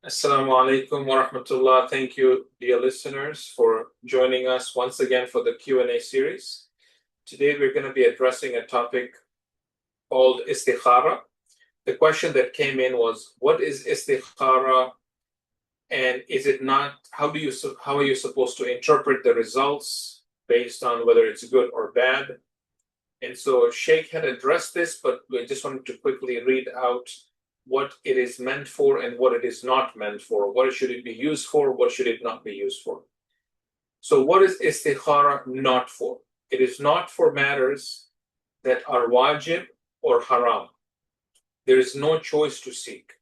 Assalamu alaikum wa rahmatullah. Thank you, dear listeners, for joining us once again for the Q&A series. Today we're going to be addressing a topic called Istikhara. The question that came in was, what is Istikhara, and is it not, how are you supposed to interpret the results based on whether it's good or bad? And so Sheikh had addressed this, but we just wanted to quickly read out what it is meant for and what it is not meant for. What should it be used for? What should it not be used for? So what is istikhara not for? It is not for matters that are wajib or haram. There is no choice to seek.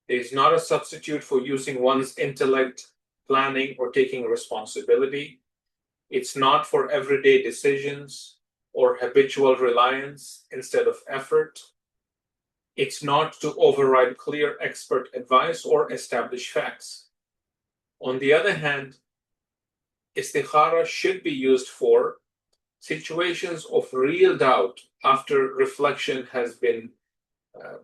It is not a substitute for using one's intellect, planning, or taking responsibility. It's not for everyday decisions or habitual reliance instead of effort. It's not to override clear expert advice or establish facts. On the other hand, istikhara should be used for situations of real doubt after reflection has been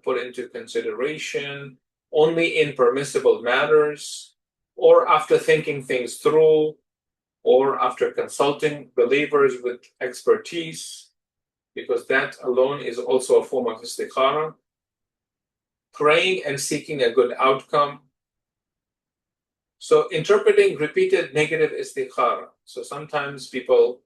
put into consideration, only in permissible matters, or after thinking things through, or after consulting believers with expertise, because that alone is also a form of istikhara. Praying and seeking a good outcome. So interpreting repeated negative istikhara. So sometimes people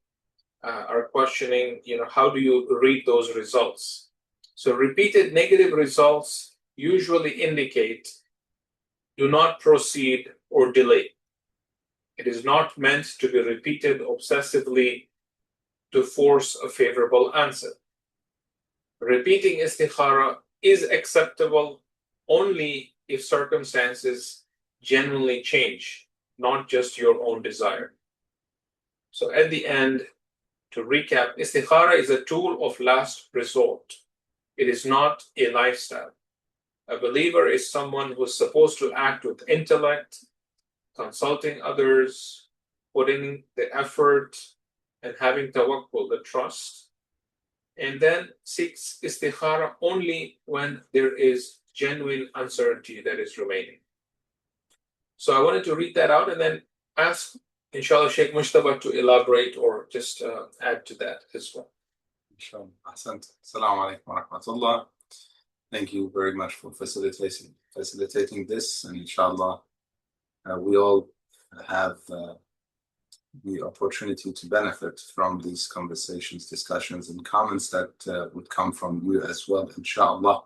are questioning, how do you read those results? So repeated negative results usually indicate do not proceed or delay. It is not meant to be repeated obsessively to force a favorable answer. Repeating istikhara is acceptable only if circumstances genuinely change, not just your own desire. So at the end, to recap, istikhara is a tool of last resort. It is not a lifestyle. A believer is someone who is supposed to act with intellect, consulting others, putting the effort, and having tawakkul, the trust, and then seeks istikhara only when there is genuine uncertainty that is remaining. So I wanted to read that out and then ask, inshallah, Sheikh Mujtaba to elaborate or just add to that as well. Inshallah. Ahsant. Assalamu alaikum wa rahmatullah. Thank you very much for facilitating this, and inshallah, we all have the opportunity to benefit from these conversations, discussions, and comments that would come from you as well, inshallah.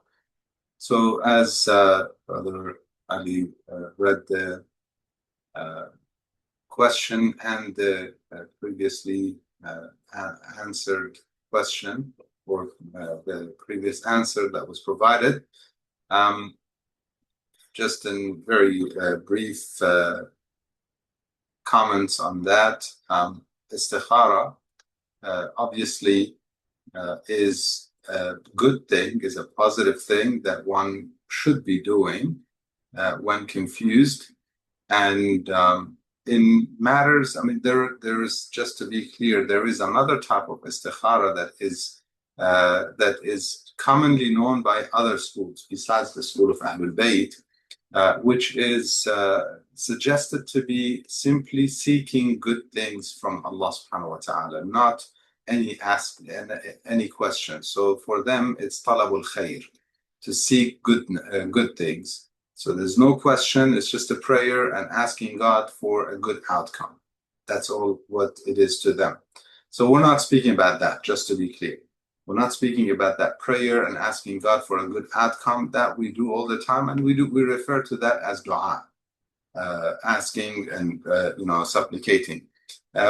So as Brother Ali read the question and the previously answered question, or the previous answer that was provided, just in very brief comments on that. Istikhara obviously is a good thing, is a positive thing that one should be doing when confused. And in matters, there is, just to be clear, there is another type of istikhara that is commonly known by other schools besides the school of Ahlul Bayt, which is suggested to be simply seeking good things from Allah subhanahu wa ta'ala, not any question. So for them, it's talabul khair, to seek good things. So there's no question, it's just a prayer and asking God for a good outcome. That's all what it is to them. So we're not speaking about that, just to be clear. We're not speaking about that prayer and asking God for a good outcome that we do all the time, and we refer to that as dua, asking and supplicating.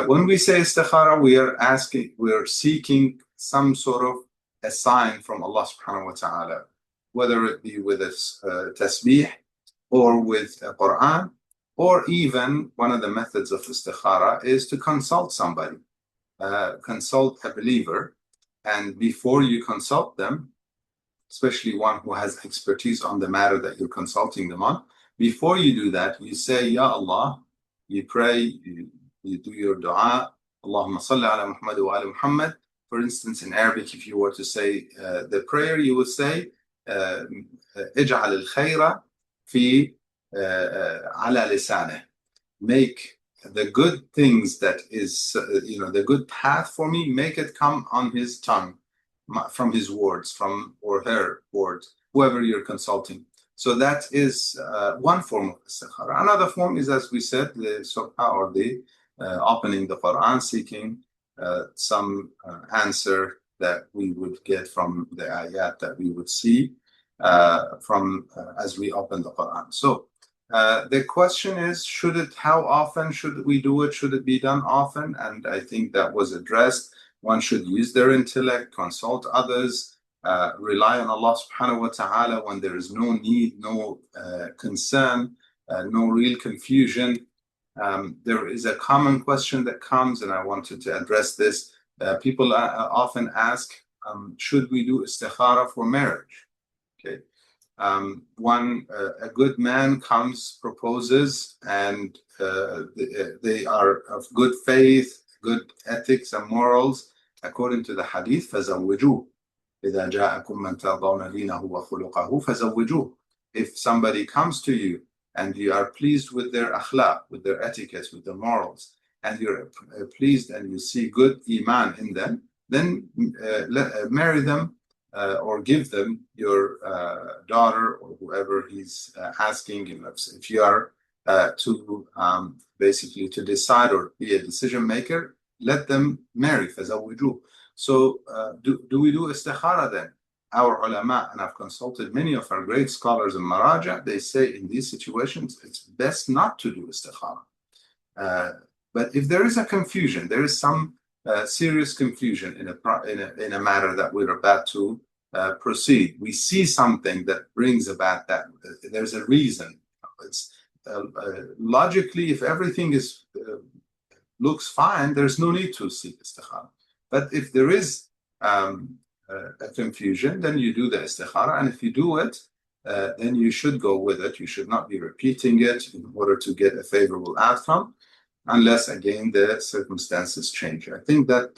When we say istikhara, we are seeking some sort of a sign from Allah subhanahu wa ta'ala, whether it be with a tasbih or with a Quran, or even one of the methods of istikhara is to consult somebody, consult a believer. And before you consult them, especially one who has expertise on the matter that you're consulting them on, before you do that, you say, Ya Allah, you pray, you do your dua, Allahumma salli ala Muhammad wa ala Muhammad. For instance, in Arabic, if you were to say the prayer, you would say, اجعل الخير في على لسانه. Make the good things that is, the good path for me, make it come on his tongue, from his words, from or her words, whoever you're consulting. So that is one form of istikhara. Another form is, as we said, the subha, or the opening the Quran, seeking some answer that we would get from the ayat that we would see from as we open the Quran. So the question is, how often should we do it? Should it be done often? And I think that was addressed. One should use their intellect, consult others, rely on Allah subhanahu wa ta'ala when there is no need, no concern, no real confusion. There is a common question that comes, and I wanted to address this. People often ask, should we do istikhara for marriage? Okay. A good man comes, proposes, and they are of good faith, good ethics and morals, according to the hadith, فَزَوِّجُوهُ إِذَا جَاءَكُم مَّن تَرْضَوْنَ دِينَهُ وَخُلُقَهُ فَزَوِّجُوهُ. If somebody comes to you and you are pleased with their akhlaq, with their etiquettes, with their morals, and you're pleased and you see good iman in them, then marry them. Or give them your daughter, or whoever he's asking. If you are to basically to decide or be a decision maker, let them marry. فَزَوِّجُوهُ. So do we do istikhara then? Our ulama, and I've consulted many of our great scholars in Maraja, they say in these situations it's best not to do istikhara. But if there is a confusion, there is some serious confusion in a matter that we're about to proceed. We see something that brings about that. There's a reason. It's logically, if everything is looks fine, there's no need to seek istikhara. But if there is a confusion, then you do the istikhara, and if you do it, then you should go with it. You should not be repeating it in order to get a favorable outcome, unless, again, the circumstances change. I think that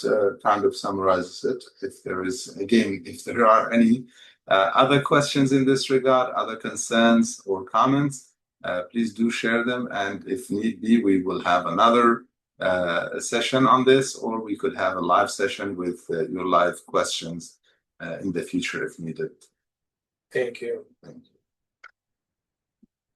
kind of summarizes it. If there are any other questions in this regard, other concerns or comments, please do share them. And if need be, we will have another session on this, or we could have a live session with your live questions in the future if needed. Thank you. Thank you.